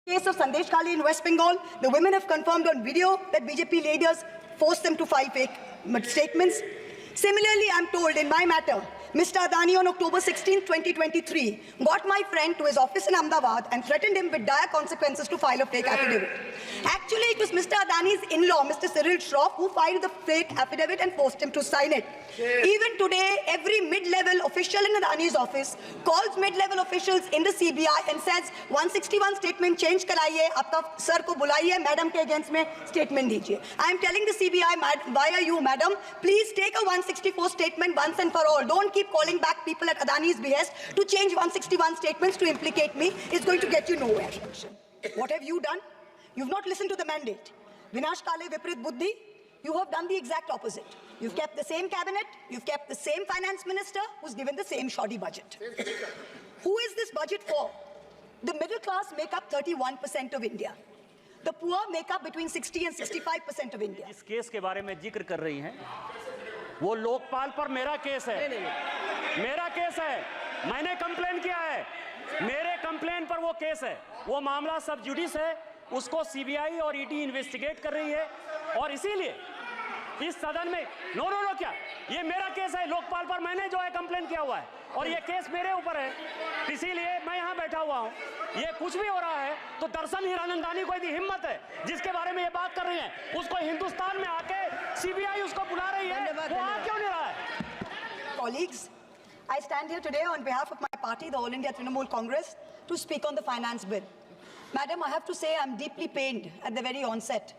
Case of Sandesh Kali in West Bengal, the women have confirmed on video that BJP leaders forced them to file fake statements. Similarly, I'm told in my matter, Mr. Adani on October 16, 2023, got my friend to his office in Ahmedabad and threatened him with dire consequences to file a fake affidavit. Actually, it was Mr. Adani's in-law, Mr. Cyril Shroff, who filed the fake affidavit and forced him to sign it. Even today, every mid-level official in Adani's office calls mid-level officials in the CBI and says, 161 statement change karaiye, aapka sir ko bulaiye, madam ke against mein statement dijiye. I am telling the CBI via you, madam, please take a 164 statement once and for all. Don't keep calling back people at Adani's behest to change 161 statements to implicate me. It's going to get you nowhere. What have you done? You've not listened to the mandate. Vinash Kale Viprit Buddhi, you have done the exact opposite. You've kept the same cabinet, you've kept the same finance minister who's given the same shoddy budget. Who is this budget for? The middle class make up 31% of India. The poor make up between 60 and 65% of India. इस case के बारे में जिक्र कर रही हैं, वो लोकपाल पर मेरा केस है, मेरा केस है, मैंने कंप्लेन किया है, मेरे कंप्लेन पर वो केस है, वो मामला सब जुडिस है, उसको सीबीआई और ईडी इन्वेस्टिगेट कर रही है और इसीलिए इस सदन में नो क्या ये मेरा केस है, लोकपाल पर मैंने जो है कंप्लेन किया हुआ है और ये केस मेरे ऊपर है, इसीलिए मैं यहाँ बैठा हुआ हूँ। ये कुछ भी हो रहा है तो दरअसल हीरानंदानी को यदि हिम्मत है जिसके बारे में ये बात कर रही है, उसको हिंदुस्तान में आके सीबीआई उसको बुला रही है, वो आ क्यों नहीं रहा है? Colleagues, I stand here today on behalf of my party, the All India Trinamool Congress, to speak on the finance bill. Madam, I have to say I'm deeply pained at the very onset.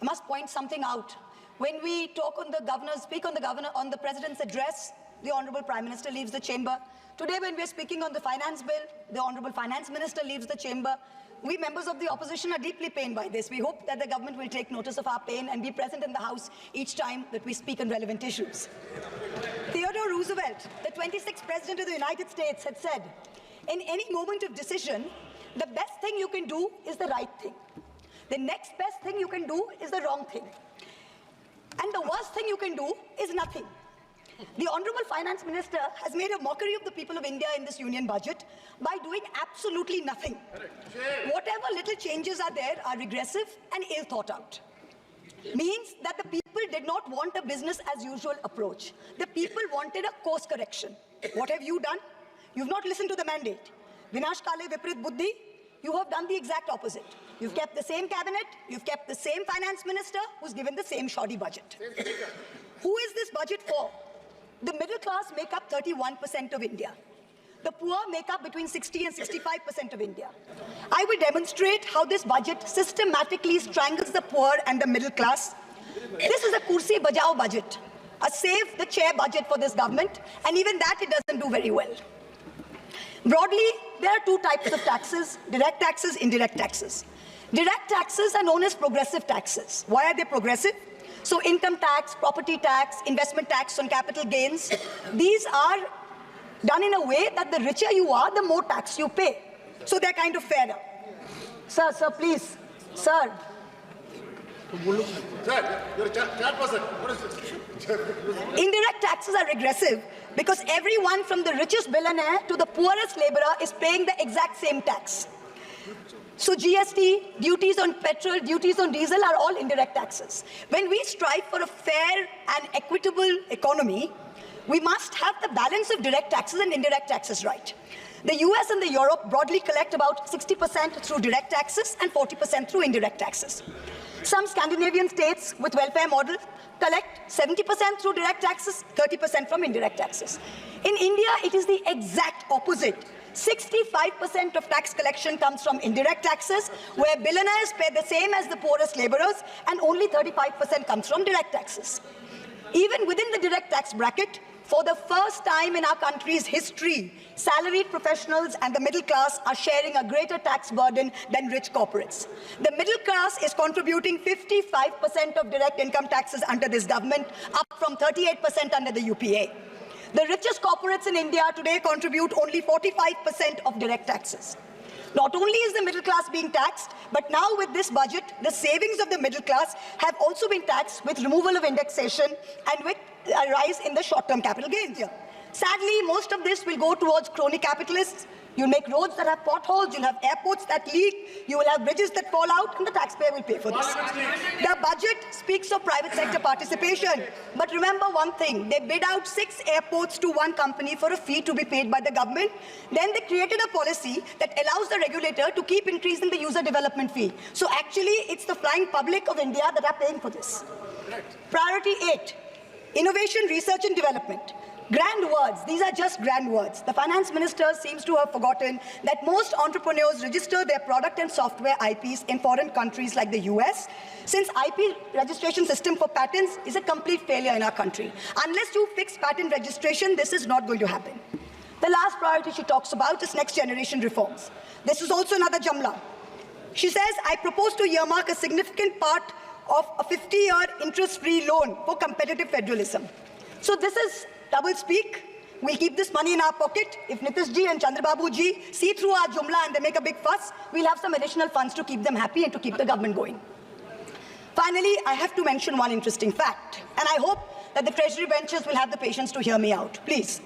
I must point something out. When we talk on the speak on the President's address, the Honorable Prime Minister leaves the chamber. Today, when we're speaking on the finance bill, the Honorable Finance Minister leaves the chamber. We members of the opposition are deeply pained by this. We hope that the government will take notice of our pain and be present in the House each time that we speak on relevant issues. Theodore Roosevelt, the 26th President of the United States, had said, in any moment of decision, the best thing you can do is the right thing. The next best thing you can do is the wrong thing. And the worst thing you can do is nothing. The Honorable Finance Minister has made a mockery of the people of India in this union budget by doing absolutely nothing. Whatever little changes are there are regressive and ill thought out. Means that the people did not want a business as usual approach. The people wanted a course correction. What have you done? You've not listened to the mandate. Vinash Kale Viprit Buddhi, you have done the exact opposite. You've kept the same cabinet, you've kept the same finance minister who's given the same shoddy budget. Who is this budget for? The middle class make up 31% of India. The poor make up between 60 and 65% of India. I will demonstrate how this budget systematically strangles the poor and the middle class. This is a kursi bajao budget, a save the chair budget for this government, and even that it doesn't do very well. Broadly, there are two types of taxes: direct taxes, indirect taxes. Direct taxes are known as progressive taxes. Why are they progressive? So income tax, property tax, investment tax on capital gains, these are done in a way that the richer you are, the more tax you pay. So they're kind of fairer. Sir, please. Sir. Sir, you're a chat person. What is this? Indirect taxes are regressive because everyone from the richest billionaire to the poorest laborer is paying the exact same tax. So GST, duties on petrol, duties on diesel are all indirect taxes. When we strive for a fair and equitable economy, we must have the balance of direct taxes and indirect taxes right. The US and the Europe broadly collect about 60% through direct taxes and 40% through indirect taxes. Some Scandinavian states with welfare models collect 70% through direct taxes, 30% from indirect taxes. In India, it is the exact opposite. 65% of tax collection comes from indirect taxes, where billionaires pay the same as the poorest laborers, and only 35% comes from direct taxes. Even within the direct tax bracket, for the first time in our country's history, salaried professionals and the middle class are sharing a greater tax burden than rich corporates. The middle class is contributing 55% of direct income taxes under this government, up from 38% under the UPA. The richest corporates in India today contribute only 45% of direct taxes. Not only is the middle class being taxed, but now with this budget, the savings of the middle class have also been taxed with removal of indexation and with a rise in the short-term capital gains here. Sadly, most of this will go towards crony capitalists. You'll make roads that have potholes, you'll have airports that leak, you will have bridges that fall out, and the taxpayer will pay for this. The budget speaks of private sector participation, but remember one thing, they bid out 6 airports to one company for a fee to be paid by the government. Then they created a policy that allows the regulator to keep increasing the user development fee. So actually, it's the flying public of India that are paying for this. Priority 8, innovation, research and development. Grand words, these are just grand words. The finance minister seems to have forgotten that most entrepreneurs register their product and software IPs in foreign countries like the US, since IP registration system for patents is a complete failure in our country. Unless you fix patent registration, this is not going to happen. The last priority she talks about is next generation reforms. This is also another Jamla. She says, I propose to earmark a significant part of a 50-year interest-free loan for competitive federalism. So this is double speak. We'll keep this money in our pocket. If Nitish ji and Chandrababu ji see through our Jumla and they make a big fuss, we'll have some additional funds to keep them happy and to keep the government going. Finally, I have to mention one interesting fact, and I hope that the Treasury benches will have the patience to hear me out. Please.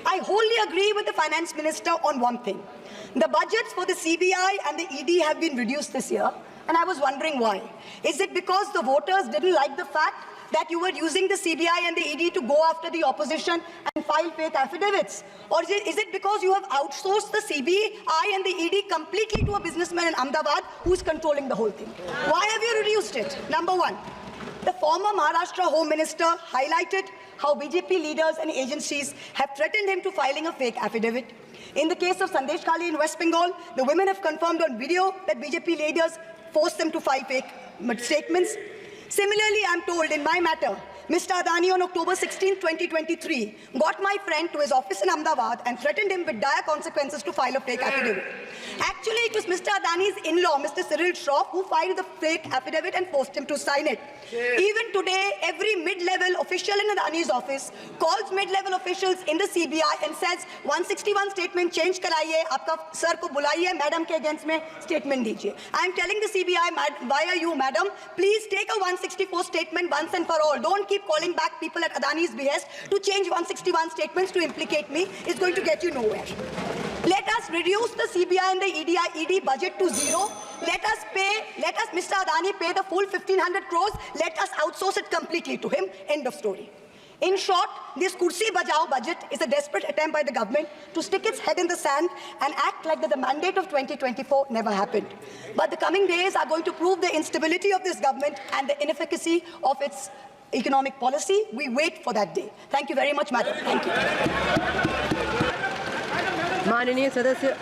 I wholly agree with the Finance Minister on one thing. The budgets for the CBI and the ED have been reduced this year, and I was wondering why. Is it because the voters didn't like the fact that you were using the CBI and the ED to go after the opposition and file fake affidavits? Or is it because you have outsourced the CBI and the ED completely to a businessman in Ahmedabad who's controlling the whole thing? Why have you reduced it? Number one, the former Maharashtra Home Minister highlighted how BJP leaders and agencies have threatened him to filing a fake affidavit. In the case of Sandesh Kali in West Bengal, the women have confirmed on video that BJP leaders forced them to file fake statements. Similarly, I'm told in my matter, Mr. Adani on October 16, 2023, got my friend to his office in Ahmedabad and threatened him with dire consequences to file a fake affidavit. Actually, it was Mr. Adani's in-law, Mr. Cyril Shroff, who filed the fake affidavit and forced him to sign it. Even today, every mid-level official in Adani's office calls mid-level officials in the CBI and says, 161 statement change karaiye, aapka sir ko bulaiye, madam ke against mein statement dijiye. I am telling the CBI, via you, madam, please take a 164 statement once and for all. Don't keep calling back people at Adani's behest to change 161 statements to implicate me. It's going to get you nowhere. Let us reduce the CBI and the ED budget to zero. Let us, Mr. Adani pay the full 1,500 crores. Let us outsource it completely to him. End of story. In short, this Kursi Bajao budget is a desperate attempt by the government to stick its head in the sand and act like that the mandate of 2024 never happened. But the coming days are going to prove the instability of this government and the inefficacy of its economic policy. We wait for that day. Thank you very much, madam. Thank you. माननीय सदस्य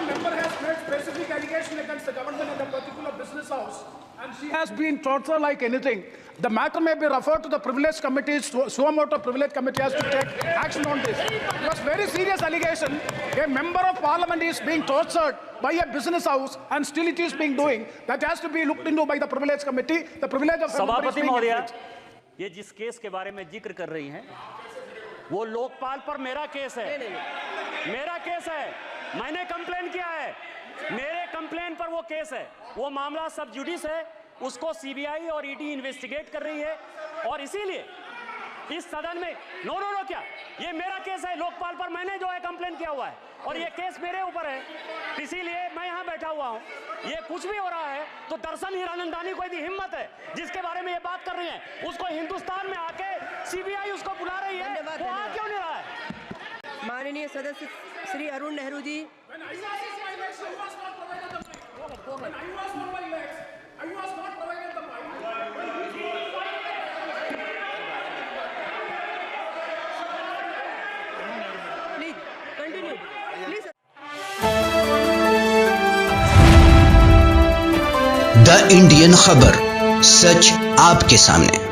member has made specific allegation against the government in the particular business house, and she has been tortured like anything. The matter may be referred to the privilege committee. Suamoto privilege committee has to take action on this. It was very serious allegation. A member of parliament is being tortured by a business house, and still it is being doing. That has to be looked into by the privilege committee. The privilege of सभापति महोदया, ये जिस case के बारे में जिक्र कर रही हैं, वो लोकपाल पर मेरा केस है। मेरा केस है। मैंने कंप्लेन किया है। मेरे कंप्लेन पर वो केस है। वो मामला सब जुडिस है। उसको सीबीआई और ईडी इन्वेस्टिगेट कर रही है और इसीलिए इस सदन में नो क्या ये मेरा केस है लोकपाल पर। मैंने जो है कंप्लेन किया हुआ है और ये केस मेरे ऊपर है, इसीलिए मैं यहाँ बैठा हुआ हूँ। ये कुछ भी हो रहा है तो दरअसल हीरानंदानी को यदि हिम्मत है जिसके बारे में ये बात कर रही है, उसको हिंदुस्तान में आके सीबीआई उसको बुला रही है, वो आ क्यों नहीं रहा है? माननीय सदस्य Shri Arun Nehru ji. Please continue please. The Indian खबर, सच आपके सामने।